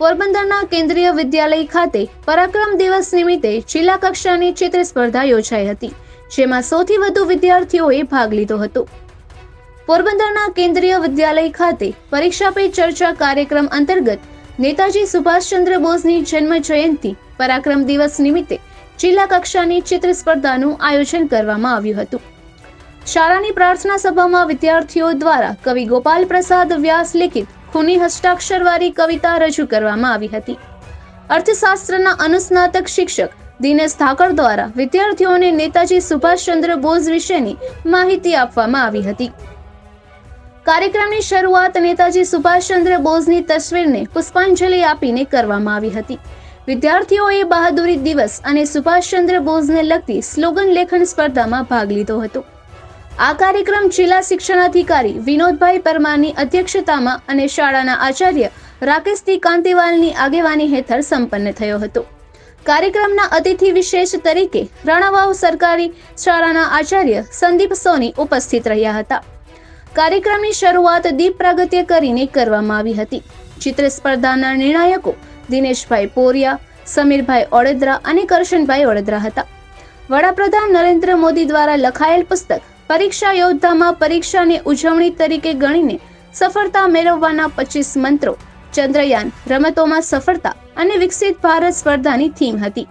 પોરબંદરના કેન્દ્રીય વિદ્યાલય ખાતે પરાક્રમ દિવસ નિમિત્તે જિલ્લા કક્ષાની ચિત્ર સ્પર્ધા યોજાઈ હતી, જેમાં સૌથી વધુ વિદ્યાર્થીઓએ ભાગ લીધો હતો. પોરબંદરના કેન્દ્રીય વિદ્યાલય ખાતે પરીક્ષા પે ચર્ચા કાર્યક્રમ અંતર્ગત નેતાજી સુભાષચંદ્ર બોઝની જન્મ જયંતિ પરાક્રમ દિવસ નિમિત્તે જિલ્લા કક્ષાની ચિત્ર સ્પર્ધાનું આયોજન કરવામાં આવ્યું હતું. શાળાની પ્રાર્થના સભામાં વિદ્યાર્થીઓ દ્વારા કવિ ગોપાલ પ્રસાદ વ્યાસ લિખિત ખૂની હસ્તાક્ષરવાળી કવિતા રજૂ કરવામાં આવી હતી. અર્થશાસ્ત્રના અનુસ્નાતક શિક્ષક દિનેશ ઠાકર દ્વારા વિદ્યાર્થીઓને નેતાજી સુભાષચંદ્ર બોઝ વિશેની માહિતી આપવામાં આવી હતી. કાર્યક્રમની શરૂઆત નેતાજી સુભાષચંદ્ર બોઝની તસવીરને પુષ્પાંજલિ આપીને કરવામાં આવી હતી. વિદ્યાર્થીઓએ બહાદુરી દિવસ અને સુભાષચંદ્ર બોઝને લગતી સ્લોગન લેખન સ્પર્ધામાં ભાગ લીધો હતો. આ કાર્યક્રમ જિલ્લા શિક્ષણાધિકારી વિનોદભાઈ પરમારની અધ્યક્ષતામાં અને શાળાના આચાર્ય રાકેશજી કાંતિવાલની આગેવાની હેઠળ સંપન્ન થયો હતો. કાર્યક્રમના અતિથિ વિશેષ તરીકે રાણાવાવ સરકારી શાળાના આચાર્ય સંદીપ સોની ઉપસ્થિત રહ્યા હતા. કાર્યક્રમની શરૂઆત દીપ પ્રાગટ્ય કરીને કરવામાં આવી હતી. ચિત્ર સ્પર્ધાના નિર્ણાયકો દિનેશભાઈ પોરિયા, સમીરભાઈ ઓડેદરા અને કરશનભાઈ ઓડેદરા હતા. વડાપ્રધાન નરેન્દ્ર મોદી દ્વારા લખાયેલ પુસ્તક પરીક્ષા યોદ્ધામાં પરીક્ષાની ઉજવણી તરીકે ગણીને સફળતા મેળવવાના 25 મંત્રો, ચંદ્રયાન, રમતોમાં સફળતા અને વિકસિત ભારત સ્પર્ધાની થીમ હતી.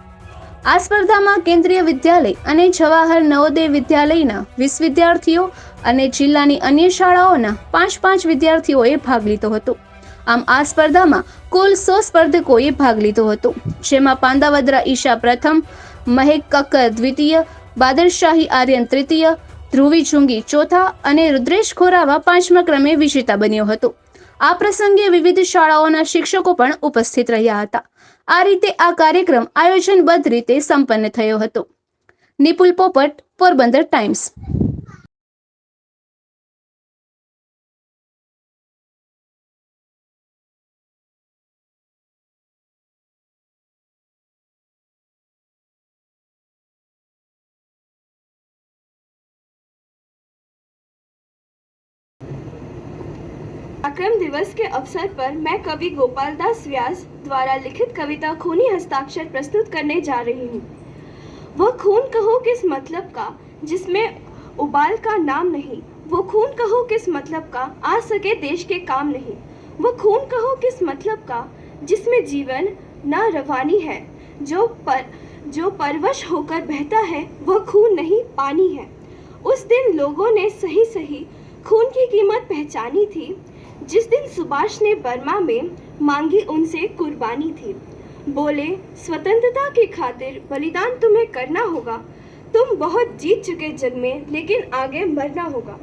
આ સ્પર્ધામાં કેન્દ્રીય વિદ્યાલય અને જવાહર નવોદય વિદ્યાલયના 20 વિદ્યાર્થીઓ અને જિલ્લાની અન્ય શાળાઓના 5 વિદ્યાર્થીઓએ ભાગ લીધો હતો. આમ આ સ્પર્ધામાં કુલ 100 સ્પર્ધકોએ ભાગ લીધો હતો, જેમાં પાંદાવદરા ઈશા પ્રથમ, મહેક કક્કર દ્વિતીય, બાદરશાહી આર્યન તૃતીય, ધ્રુવી ચુંગી ચોથા અને રુદ્રેશ ખોરાવા 5મા ક્રમે વિજેતા બન્યો હતો. આ પ્રસંગે વિવિધ શાળાઓના શિક્ષકો પણ ઉપસ્થિત રહ્યા હતા. આ રીતે આ કાર્યક્રમ આયોજનબદ્ધ રીતે સંપન્ન થયો હતો. નિપુલ પોપટ, પોરબંદર ટાઈમ્સ. पराक्रम दिवस के अवसर पर मैं कवि गोपाल दास व्यास द्वारा लिखित कविता खूनी हस्ताक्षर प्रस्तुत करने जा रही हूँ. वह खून कहो किस मतलब का जिसमें उबाल का नाम नहीं, वो खून कहो किस मतलब का आ सके देश के काम नहीं, वो खून कहो किस मतलब का जिसमें जीवन न रवानी है, जो परवश होकर बहता है वह खून नहीं पानी है. उस दिन लोगों ने सही सही खून की कीमत पहचानी थी, जिस दिन सुभाष ने बर्मा में मांगी उनसे कुर्बानी थी. बोले स्वतंत्रता की खातिर बलिदान तुम्हें करना होगा, तुम बहुत जीत चुके जग में लेकिन आगे मरना होगा.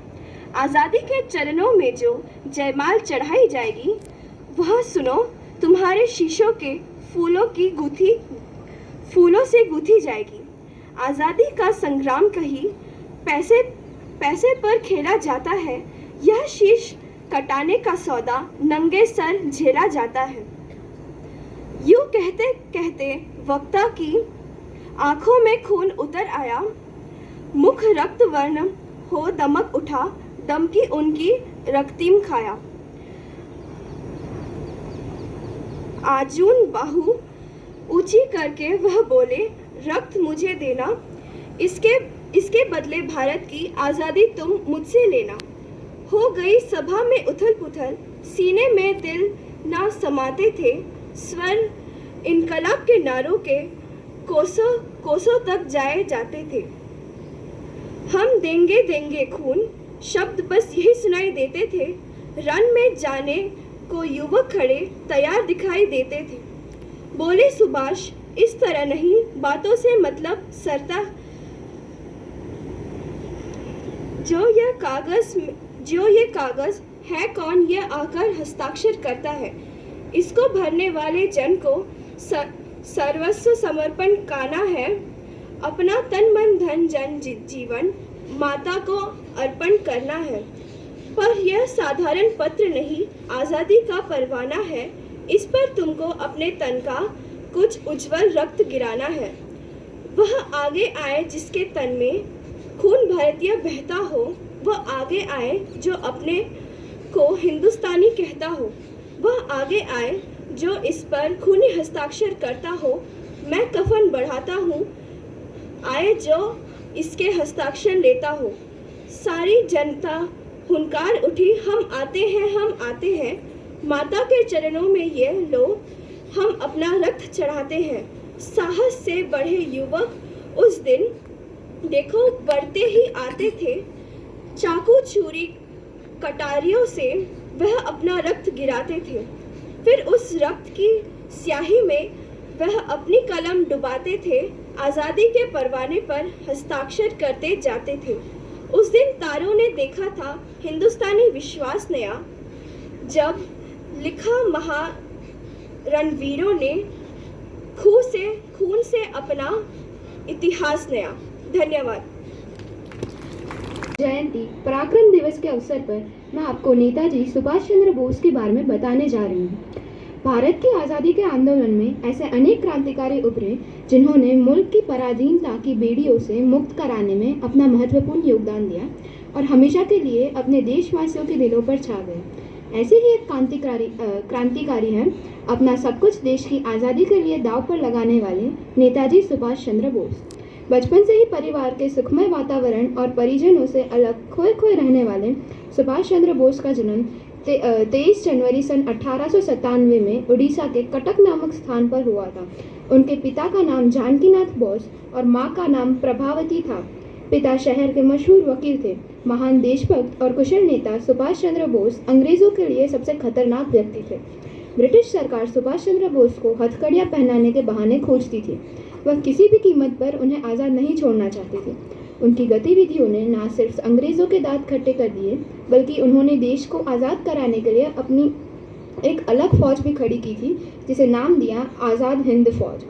आज़ादी के चरणों में जो जयमाल चढ़ाई जाएगी वह सुनो तुम्हारे शीशों के फूलों से गूंथी जाएगी. आज़ादी का संग्राम कहीं पैसे पर खेला जाता है, यह शीश कटाने का सौदा नंगे सर झेला जाता है. यूं कहते कहते वक्ता की आंखों में खून उतर आया, मुख रक्त वर्ण हो दमक उठा, दम की उनकी रक्तिम खाया. आजून बाहु ऊंची करके वह बोले रक्त मुझे देना, इसके बदले भारत की आज़ादी तुम मुझसे लेना. हो गई सभा में उथल पुथल, सीने में दिल ना समाते थे, स्वर इनकलाब के नारों के कोसों तक जाए जाते थे. हम देंगे देंगे खून शब्द बस यही सुनाई देते थे, रन में जाने को युवक खड़े तैयार दिखाई देते थे. बोले सुभाष इस तरह नहीं, बातों से मतलब सरता, जो ये कागज है कौन यह आकर हस्ताक्षर करता है, इसको भरने वाले जन को सर्वस्व समर्पण करना है, अपना तन मन धन जन जीवन माता को अर्पण करना है. पर यह साधारण पत्र नहीं, आज़ादी का परवाना है, इस पर तुमको अपने तन का कुछ उज्जवल रक्त गिराना है. वह आगे आए जिसके तन में खून भारतीय बहता हो, वह आगे आए जो अपने को हिंदुस्तानी कहता हो, वह आगे आए जो इस पर खूनी हस्ताक्षर करता हो, मैं कफन बढ़ाता हूँ, आए जो इसके हस्ताक्षर लेता हो। सारी जनता हुंकार उठी, हम आते हैं, हम आते हैं। माता के चरणों में ये लो, हम अपना रक्त चढ़ाते हैं। साहस से बढ़े युवक उस दिन देखो बढ़ते ही आते थे। चाकू छुरी कटारियों से वह अपना रक्त गिराते थे। फिर उस रक्त की स्याही में वह अपनी कलम डुबाते थे। आज़ादी के परवाने पर हस्ताक्षर करते जाते थे। उस दिन तारों ने देखा था हिंदुस्तानी विश्वास नया, जब लिखा महारणवीरों ने खून से अपना इतिहास नया। धन्यवाद। जयंती पराक्रम दिवस के अवसर पर मैं आपको नेताजी सुभाष चंद्र बोस के बारे में बताने जा रही हूँ। भारत की आज़ादी के आंदोलन में ऐसे अनेक क्रांतिकारी उभरे जिन्होंने मुल्क की पराधीनता की बेड़ियों से मुक्त कराने में अपना महत्वपूर्ण योगदान दिया और हमेशा के लिए अपने देशवासियों के दिलों पर छा गए। ऐसे ही एक क्रांतिकारी हैं अपना सब कुछ देश की आज़ादी के लिए दांव पर लगाने वाले नेताजी सुभाष चंद्र बोस। बचपन से ही परिवार के सुखमय वातावरण और परिजनों से अलग खोए खोए रहने वाले सुभाष चंद्र बोस का जन्म 23 जनवरी सन 1897 में उड़ीसा के कटक नामक स्थान पर हुआ था। उनके पिता का नाम जानकीनाथ बोस और मां का नाम प्रभावती था। पिता शहर के मशहूर वकील थे। महान देशभक्त और कुशल नेता सुभाष चंद्र बोस अंग्रेजों के लिए सबसे खतरनाक व्यक्ति थे। ब्रिटिश सरकार सुभाष चंद्र बोस को हथकड़ियां पहनाने के बहाने खोजती थी। वह किसी भी कीमत पर उन्हें आज़ाद नहीं छोड़ना चाहती थी। उनकी गतिविधियों ने न सिर्फ अंग्रेज़ों के दांत खट्टे कर दिए, बल्कि उन्होंने देश को आज़ाद कराने के लिए अपनी एक अलग फौज भी खड़ी की थी, जिसे नाम दिया आज़ाद हिंद फौज।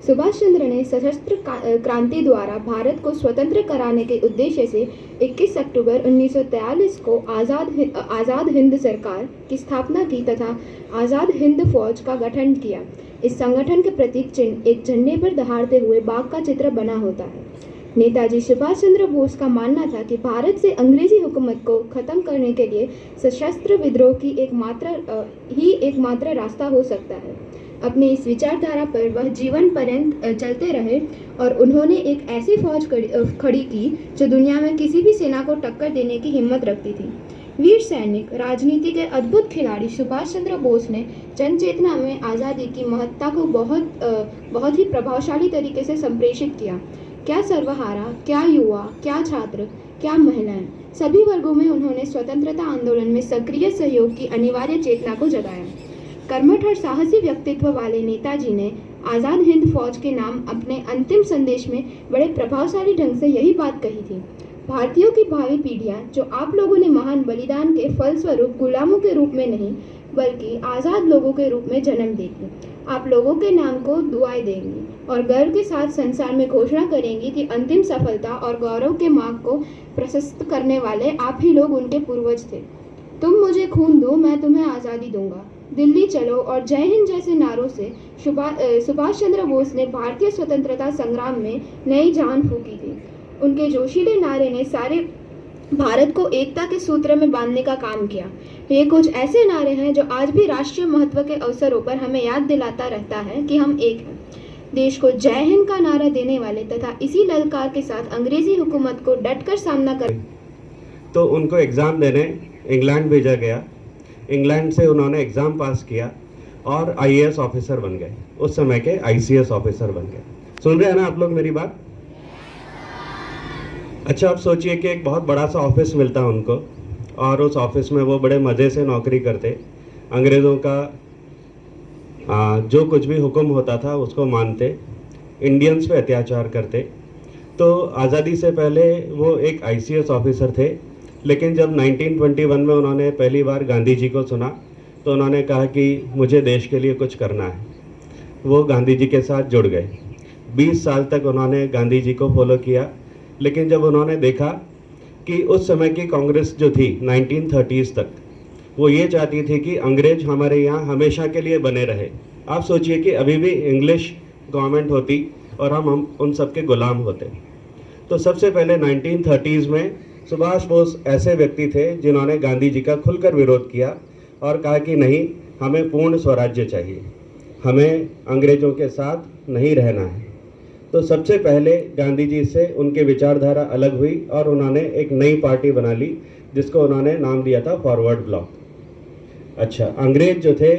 सुभाष चंद्र ने सशस्त्र क्रांति द्वारा भारत को स्वतंत्र कराने के उद्देश्य से 21 अक्टूबर 1943 को आज़ाद हिंद सरकार की स्थापना की तथा आज़ाद हिंद फौज का गठन किया। इस संगठन के प्रतीक चिन्ह एक झंडे पर दहाड़ते हुए बाघ का चित्र बना होता है। नेताजी सुभाष चंद्र बोस का मानना था कि भारत से अंग्रेजी हुकूमत को खत्म करने के लिए सशस्त्र विद्रोह की एकमात्र रास्ता हो सकता है। अपनी इस विचारधारा पर वह जीवन पर्यंत चलते रहे और उन्होंने एक ऐसी फौज खड़ी की जो दुनिया में किसी भी सेना को टक्कर देने की हिम्मत रखती थी। वीर सैनिक, राजनीति के अद्भुत खिलाड़ी सुभाष चंद्र बोस ने जन चेतना में आज़ादी की महत्ता को बहुत ही प्रभावशाली तरीके से संप्रेषित किया। क्या सर्वहारा, क्या युवा, क्या छात्र, क्या महिलाएं, सभी वर्गों में उन्होंने स्वतंत्रता आंदोलन में सक्रिय सहयोग की अनिवार्य चेतना को जगाया। कर्मठ और साहसी व्यक्तित्व वाले नेताजी ने आज़ाद हिंद फौज के नाम अपने अंतिम संदेश में बड़े प्रभावशाली ढंग से यही बात कही थी। भारतीयों की भावी पीढ़ियां जो आप लोगों ने महान बलिदान के फलस्वरूप गुलामों के रूप में नहीं बल्कि आज़ाद लोगों के रूप में जन्म देगी, आप लोगों के नाम को दुआएं देंगी और गर्व के साथ संसार में घोषणा करेंगी कि अंतिम सफलता और गौरव के मार्ग को प्रशस्त करने वाले आप ही लोग उनके पूर्वज थे। तुम मुझे खून दो, मैं तुम्हें आज़ादी दूंगा, दिल्ली चलो और जय हिंद जैसे नारों से सुभाष चंद्र बोस ने भारतीय स्वतंत्रता संग्राम में नई जान फूंकी थी। उनके जोशीले नारे ने सारे भारत को एकता के सूत्र में बांधने का काम किया। ये कुछ ऐसे नारे हैं जो आज भी राष्ट्रीय महत्व के अवसरों पर हमें याद दिलाता रहता है कि हम एक हैं। देश को जय हिंद का नारा देने वाले तथा इसी ललकार के साथ अंग्रेजी हुकूमत को डटकर सामना कर तो उनको एग्ज़ाम देने इंग्लैंड भेजा गया। इंग्लैंड से उन्होंने एग्ज़ाम पास किया और आईएएस ऑफिसर बन गए। उस समय के आईसीएस ऑफिसर बन गए। सुन रहे हैं ना आप लोग मेरी बात? अच्छा, आप सोचिए कि एक बहुत बड़ा सा ऑफिस मिलता उनको और उस ऑफिस में वो बड़े मज़े से नौकरी करते, अंग्रेज़ों का जो कुछ भी हुक्म होता था उसको मानते, इंडियंस पे अत्याचार करते। तो आज़ादी से पहले वो एक आईसीएस ऑफिसर थे, लेकिन जब 1921 में उन्होंने पहली बार गांधी जी को सुना तो उन्होंने कहा कि मुझे देश के लिए कुछ करना है। वो गांधी जी के साथ जुड़ गए। 20 साल तक उन्होंने गांधी जी को फॉलो किया, लेकिन जब उन्होंने देखा कि उस समय की कांग्रेस जो थी 1930s तक, वो ये चाहती थी कि अंग्रेज हमारे यहाँ हमेशा के लिए बने रहे। आप सोचिए कि अभी भी इंग्लिश गवर्नमेंट होती और हम उन सब के गुलाम होते। तो सबसे पहले 1930s में सुभाष बोस ऐसे व्यक्ति थे जिन्होंने गांधी जी का खुलकर विरोध किया और कहा कि नहीं, हमें पूर्ण स्वराज्य चाहिए, हमें अंग्रेज़ों के साथ नहीं रहना है। तो सबसे पहले गांधी जी से उनके विचारधारा अलग हुई और उन्होंने एक नई पार्टी बना ली जिसको उन्होंने नाम दिया था फॉरवर्ड ब्लॉक। अच्छा, अंग्रेज जो थे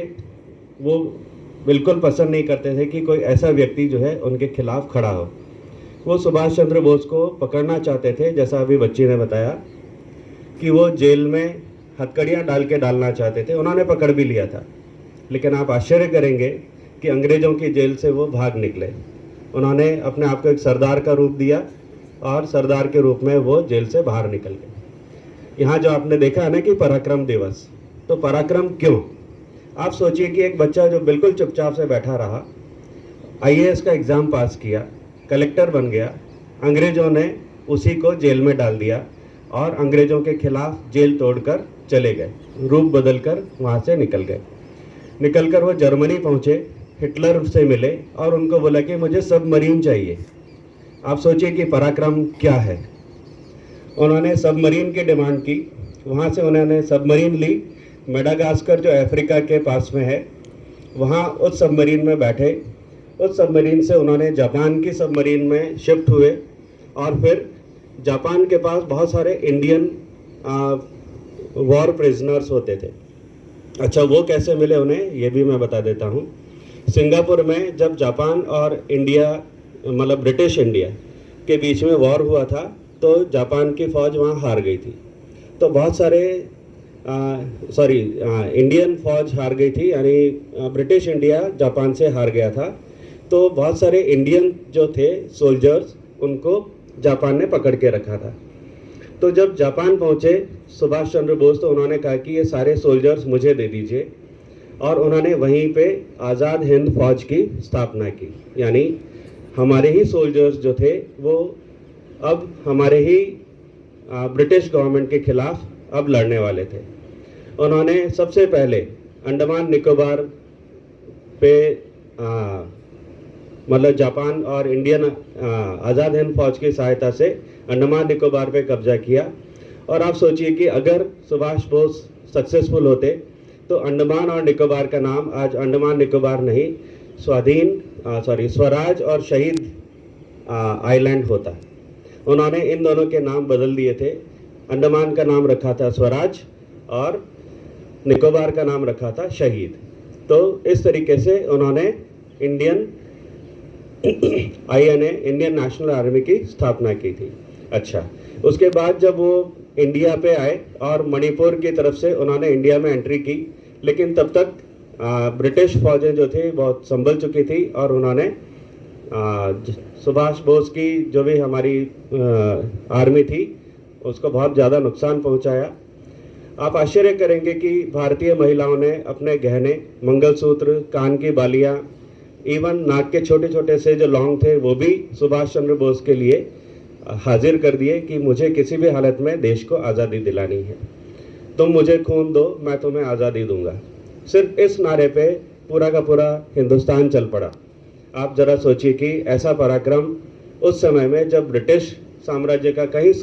वो बिल्कुल पसंद नहीं करते थे कि कोई ऐसा व्यक्ति जो है उनके खिलाफ खड़ा हो। वो सुभाष चंद्र बोस को पकड़ना चाहते थे, जैसा अभी बच्ची ने बताया कि वो जेल में हथकड़ियाँ डाल के डालना चाहते थे। उन्होंने पकड़ भी लिया था, लेकिन आप आश्चर्य करेंगे कि अंग्रेज़ों की जेल से वो भाग निकले। उन्होंने अपने आप को एक सरदार का रूप दिया और सरदार के रूप में वो जेल से बाहर निकल गए। यहाँ जो आपने देखा है ना कि पराक्रम दिवस, तो पराक्रम क्यों? आप सोचिए कि एक बच्चा जो बिल्कुल चुपचाप से बैठा रहा, आईएएस का एग्ज़ाम पास किया, कलेक्टर बन गया, अंग्रेज़ों ने उसी को जेल में डाल दिया और अंग्रेज़ों के खिलाफ जेल तोड़कर चले गए, रूप बदलकर वहाँ से निकलकर वो जर्मनी पहुँचे, हिटलर से मिले और उनको बोला कि मुझे सबमरीन चाहिए। आप सोचिए कि पराक्रम क्या है। उन्होंने सबमरीन की डिमांड की, वहाँ से उन्होंने सबमरीन ली, मेडागास्कर जो अफ्रीका के पास में है वहाँ उस सबमरीन में बैठे। उस सबमरीन से उन्होंने जापान की सबमरीन में शिफ्ट हुए और फिर जापान के पास बहुत सारे इंडियन वॉर प्रिजनर्स होते थे। अच्छा, वो कैसे मिले उन्हें ये भी मैं बता देता हूँ। सिंगापुर में जब जापान और इंडिया मतलब ब्रिटिश इंडिया के बीच में वॉर हुआ था तो जापान की फ़ौज वहाँ हार गई थी। तो बहुत सारे इंडियन फौज हार गई थी, यानी ब्रिटिश इंडिया जापान से हार गया था। तो बहुत सारे इंडियन जो थे सोल्जर्स, उनको जापान ने पकड़ के रखा था। तो जब जापान पहुँचे सुभाष चंद्र बोस, तो उन्होंने कहा कि ये सारे सोल्जर्स मुझे दे दीजिए, और उन्होंने वहीं पे आज़ाद हिंद फौज की स्थापना की। यानी हमारे ही सोल्जर्स जो थे वो अब हमारे ही ब्रिटिश गवर्नमेंट के खिलाफ अब लड़ने वाले थे। उन्होंने सबसे पहले अंडमान निकोबार पे मतलब जापान और इंडियन आज़ाद हिंद फौज की सहायता से अंडमान निकोबार पे कब्जा किया। और आप सोचिए कि अगर सुभाष बोस सक्सेसफुल होते तो अंडमान और निकोबार का नाम आज अंडमान निकोबार नहीं, स्वराज और शहीद आइलैंड होता। उन्होंने इन दोनों के नाम बदल दिए थे। अंडमान का नाम रखा था स्वराज और निकोबार का नाम रखा था शहीद। तो इस तरीके से उन्होंने इंडियन इंडियन नेशनल आर्मी की स्थापना की थी। अच्छा, उसके बाद जब वो इंडिया पे आए और मणिपुर की तरफ से उन्होंने इंडिया में एंट्री की, लेकिन तब तक ब्रिटिश फौजें जो थी बहुत संभल चुकी थी और उन्होंने सुभाष बोस की जो भी हमारी आर्मी थी उसको बहुत ज़्यादा नुकसान पहुंचाया। आप आश्चर्य करेंगे कि भारतीय महिलाओं ने अपने गहने, मंगलसूत्र, कान की बालियां, इवन नाक के छोटे छोटे से जो लौंग थे वो भी सुभाष चंद्र बोस के लिए हाजिर कर दिए कि मुझे किसी भी हालत में देश को आज़ादी दिलानी है, तुम मुझे खून दो, मैं तुम्हें आज़ादी दूंगा। सिर्फ इस नारे पे पूरा का पूरा हिंदुस्तान चल पड़ा। आप ज़रा सोचिए कि ऐसा पराक्रम उस समय में जब ब्रिटिश साम्राज्य का कहीं